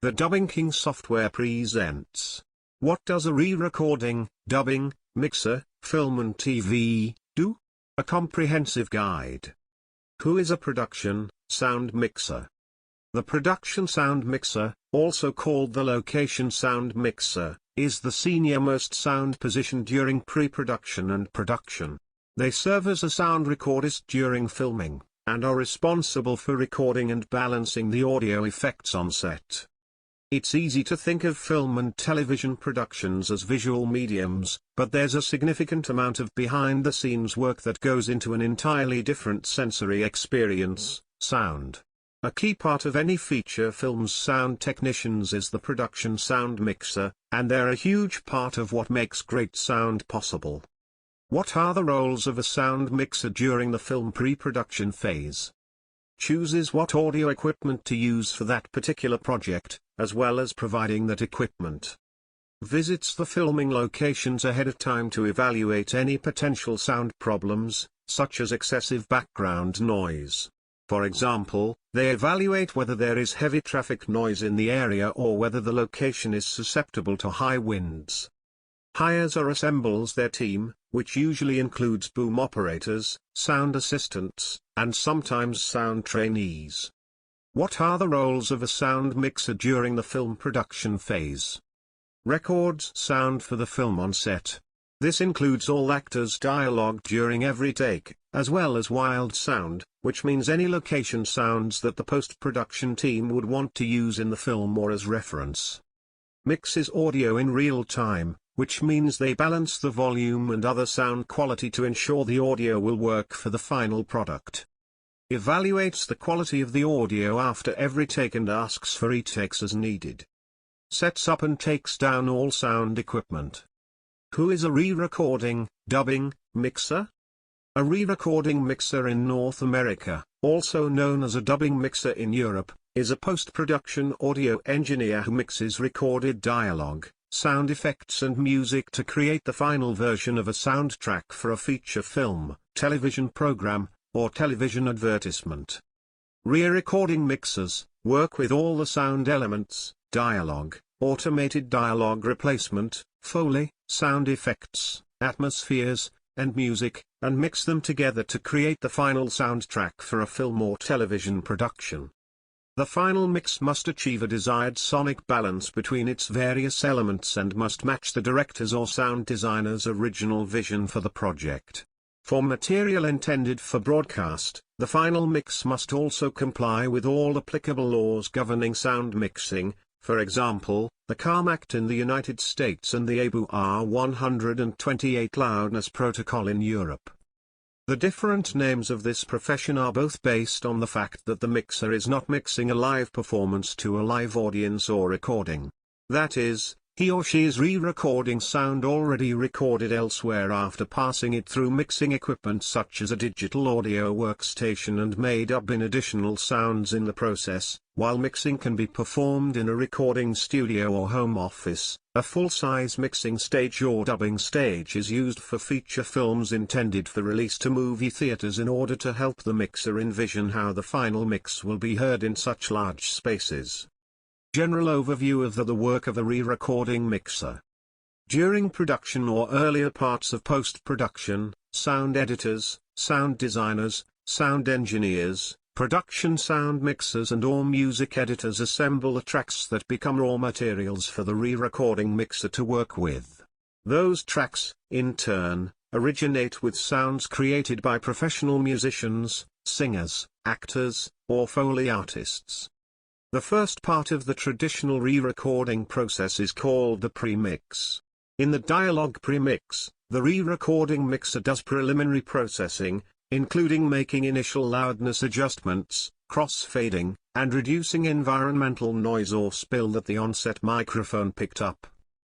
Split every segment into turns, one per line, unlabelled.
The Dubbing King software presents. What does a re-recording, dubbing, mixer, film and TV do? A comprehensive guide. Who is a production sound mixer? The production sound mixer, also called the location sound mixer, is the senior-most sound position during pre-production and production. They serve as a sound recordist during filming, and are responsible for recording and balancing the audio effects on set. It's easy to think of film and television productions as visual mediums, but there's a significant amount of behind-the-scenes work that goes into an entirely different sensory experience, sound. A key part of any feature film's sound technicians is the production sound mixer, and they're a huge part of what makes great sound possible. What are the roles of a sound mixer during the film pre-production phase? Chooses what audio equipment to use for that particular project, as well as providing that equipment. Visits the filming locations ahead of time to evaluate any potential sound problems, such as excessive background noise. For example, they evaluate whether there is heavy traffic noise in the area or whether the location is susceptible to high winds. Hires or assembles their team, which usually includes boom operators, sound assistants, and sometimes sound trainees. What are the roles of a sound mixer during the film production phase? Records sound for the film on set. This includes all actors' dialogue during every take, as well as wild sound, which means any location sounds that the post-production team would want to use in the film or as reference. Mixes audio in real time, which means they balance the volume and other sound quality to ensure the audio will work for the final product. Evaluates the quality of the audio after every take and asks for retakes as needed. Sets up and takes down all sound equipment. Who is a re-recording, dubbing, mixer? A re-recording mixer in North America, also known as a dubbing mixer in Europe, is a post-production audio engineer who mixes recorded dialogue, sound effects and music to create the final version of a soundtrack for a feature film, television program, or television advertisement. Re-recording mixers work with all the sound elements, dialogue, automated dialogue replacement, Foley, sound effects, atmospheres, and music, and mix them together to create the final soundtrack for a film or television production. The final mix must achieve a desired sonic balance between its various elements and must match the director's or sound designer's original vision for the project. For material intended for broadcast, the final mix must also comply with all applicable laws governing sound mixing, for example, the CARM Act in the United States and the ABU R128 loudness protocol in Europe. The different names of this profession are both based on the fact that the mixer is not mixing a live performance to a live audience or recording. That is, he or she is re-recording sound already recorded elsewhere after passing it through mixing equipment such as a digital audio workstation and made up in additional sounds in the process. While mixing can be performed in a recording studio or home office, a full-size mixing stage or dubbing stage is used for feature films intended for release to movie theaters in order to help the mixer envision how the final mix will be heard in such large spaces. General overview of the work of a re-recording mixer. During production or earlier parts of post-production, sound editors, sound designers, sound engineers, production sound mixers and/or music editors assemble the tracks that become raw materials for the re-recording mixer to work with. Those tracks, in turn, originate with sounds created by professional musicians, singers, actors, or Foley artists. The first part of the traditional re-recording process is called the pre-mix. In the dialogue pre-mix, the re-recording mixer does preliminary processing, including making initial loudness adjustments, cross-fading, and reducing environmental noise or spill that the on-set microphone picked up.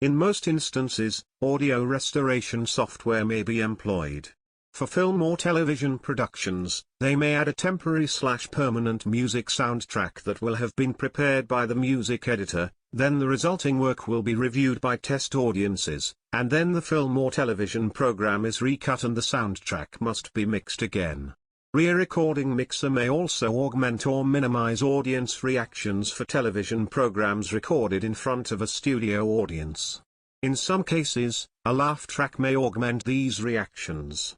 In most instances, audio restoration software may be employed. For film or television productions, they may add a temporary/permanent music soundtrack that will have been prepared by the music editor, then the resulting work will be reviewed by test audiences, and then the film or television program is recut and the soundtrack must be mixed again. Re-recording mixer may also augment or minimize audience reactions for television programs recorded in front of a studio audience. In some cases, a laugh track may augment these reactions.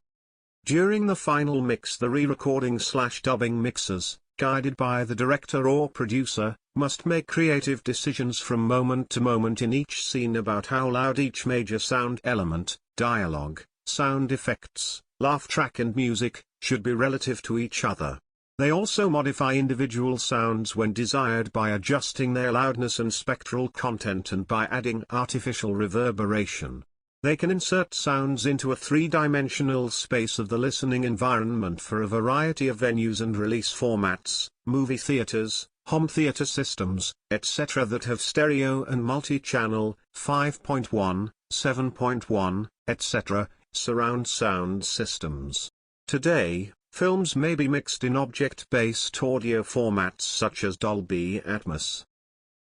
During the final mix, the re-recording/dubbing mixers, guided by the director or producer, must make creative decisions from moment to moment in each scene about how loud each major sound element, dialogue, sound effects, laugh track and music, should be relative to each other. They also modify individual sounds when desired by adjusting their loudness and spectral content and by adding artificial reverberation. They can insert sounds into a three-dimensional space of the listening environment for a variety of venues and release formats, movie theaters, home theater systems, etc. that have stereo and multi-channel, 5.1, 7.1, etc., surround sound systems. Today, films may be mixed in object-based audio formats such as Dolby Atmos.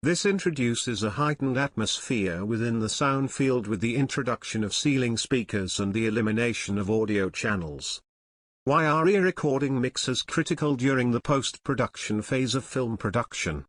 This introduces a heightened atmosphere within the sound field with the introduction of ceiling speakers and the elimination of audio channels. Why are re-recording mixers critical during the post-production phase of film production?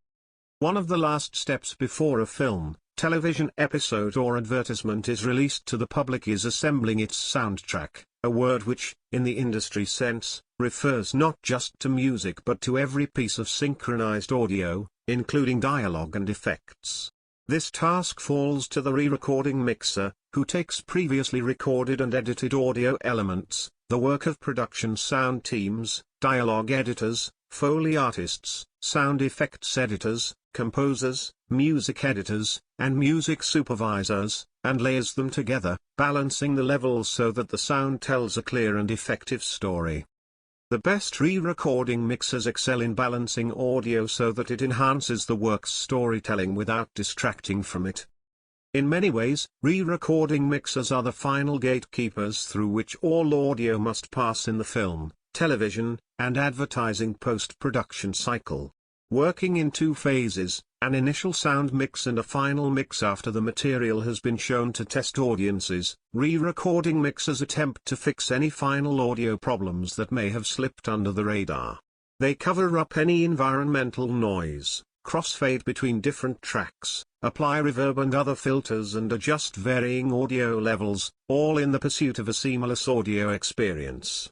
One of the last steps before a film, television episode or advertisement is released to the public is assembling its soundtrack, a word which, in the industry sense, refers not just to music but to every piece of synchronized audio, including dialogue and effects. This task falls to the re-recording mixer, who takes previously recorded and edited audio elements, the work of production sound teams, dialogue editors, Foley artists, sound effects editors, composers, music editors, and music supervisors, and layers them together, balancing the levels so that the sound tells a clear and effective story. The best re-recording mixers excel in balancing audio so that it enhances the work's storytelling without distracting from it. In many ways, re-recording mixers are the final gatekeepers through which all audio must pass in the film, television, and advertising post-production cycle. Working in two phases, an initial sound mix and a final mix after the material has been shown to test audiences, re-recording mixers attempt to fix any final audio problems that may have slipped under the radar. They cover up any environmental noise, crossfade between different tracks, apply reverb and other filters and adjust varying audio levels, all in the pursuit of a seamless audio experience.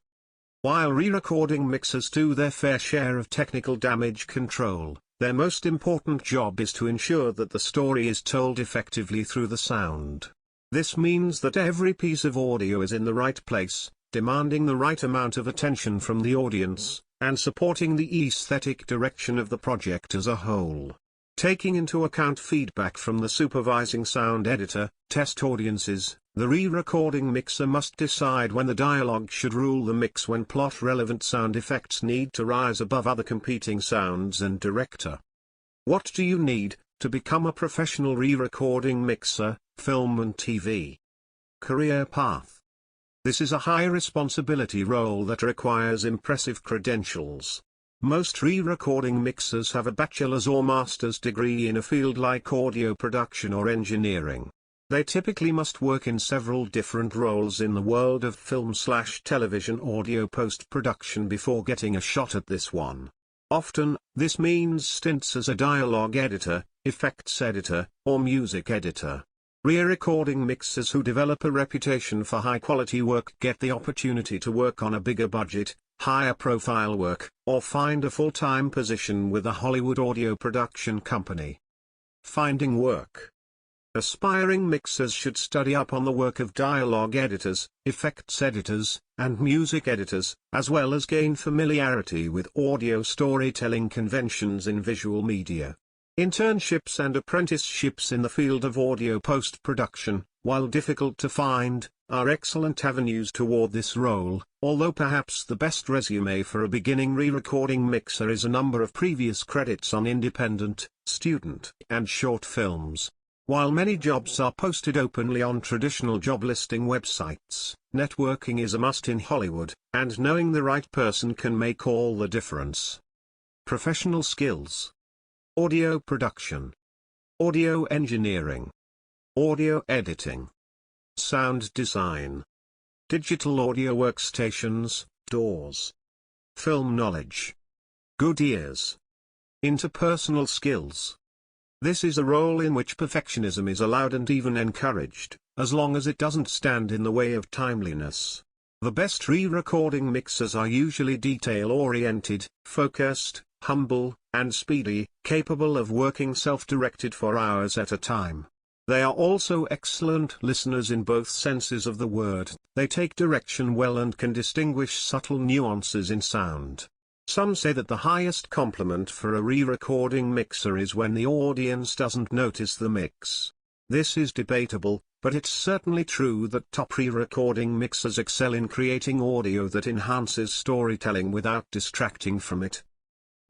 While re-recording mixers do their fair share of technical damage control, their most important job is to ensure that the story is told effectively through the sound. This means that every piece of audio is in the right place, demanding the right amount of attention from the audience, and supporting the aesthetic direction of the project as a whole. Taking into account feedback from the supervising sound editor, test audiences, the re-recording mixer must decide when the dialogue should rule the mix, when plot-relevant sound effects need to rise above other competing sounds, and director. What do you need to become a professional re-recording mixer, film and TV? Career path. This is a high-responsibility role that requires impressive credentials. Most re-recording mixers have a bachelor's or master's degree in a field like audio production or engineering. They typically must work in several different roles in the world of film/television audio post-production before getting a shot at this one. Often, this means stints as a dialogue editor, effects editor, or music editor. Re-recording mixers who develop a reputation for high-quality work get the opportunity to work on a bigger budget, higher-profile work, or find a full-time position with a Hollywood audio production company. Finding work. Aspiring mixers should study up on the work of dialogue editors, effects editors, and music editors, as well as gain familiarity with audio storytelling conventions in visual media. Internships and apprenticeships in the field of audio post-production, while difficult to find, are excellent avenues toward this role, although perhaps the best resume for a beginning re-recording mixer is a number of previous credits on independent, student, and short films. While many jobs are posted openly on traditional job listing websites, networking is a must in Hollywood, and knowing the right person can make all the difference. Professional skills. Audio production. Audio engineering. Audio editing. Sound design. Digital audio workstations, DAWs. Film knowledge. Good ears. Interpersonal skills. This is a role in which perfectionism is allowed and even encouraged, as long as it doesn't stand in the way of timeliness. The best re-recording mixers are usually detail-oriented, focused, humble, and speedy, capable of working self-directed for hours at a time. They are also excellent listeners in both senses of the word. They take direction well and can distinguish subtle nuances in sound. Some say that the highest compliment for a re-recording mixer is when the audience doesn't notice the mix. This is debatable, but it's certainly true that top re-recording mixers excel in creating audio that enhances storytelling without distracting from it.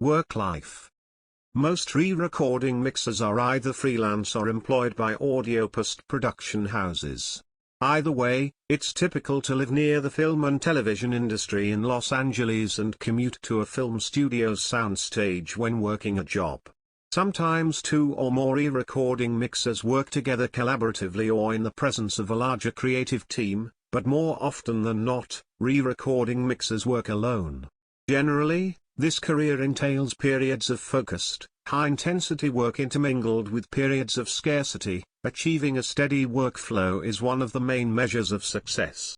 Work life. Most re-recording mixers are either freelance or employed by audio post-production houses. Either way, it's typical to live near the film and television industry in Los Angeles and commute to a film studio's soundstage when working a job. Sometimes two or more re-recording mixers work together collaboratively or in the presence of a larger creative team, but more often than not, re-recording mixers work alone. Generally, this career entails periods of focused, high-intensity work intermingled with periods of scarcity. Achieving a steady workflow is one of the main measures of success.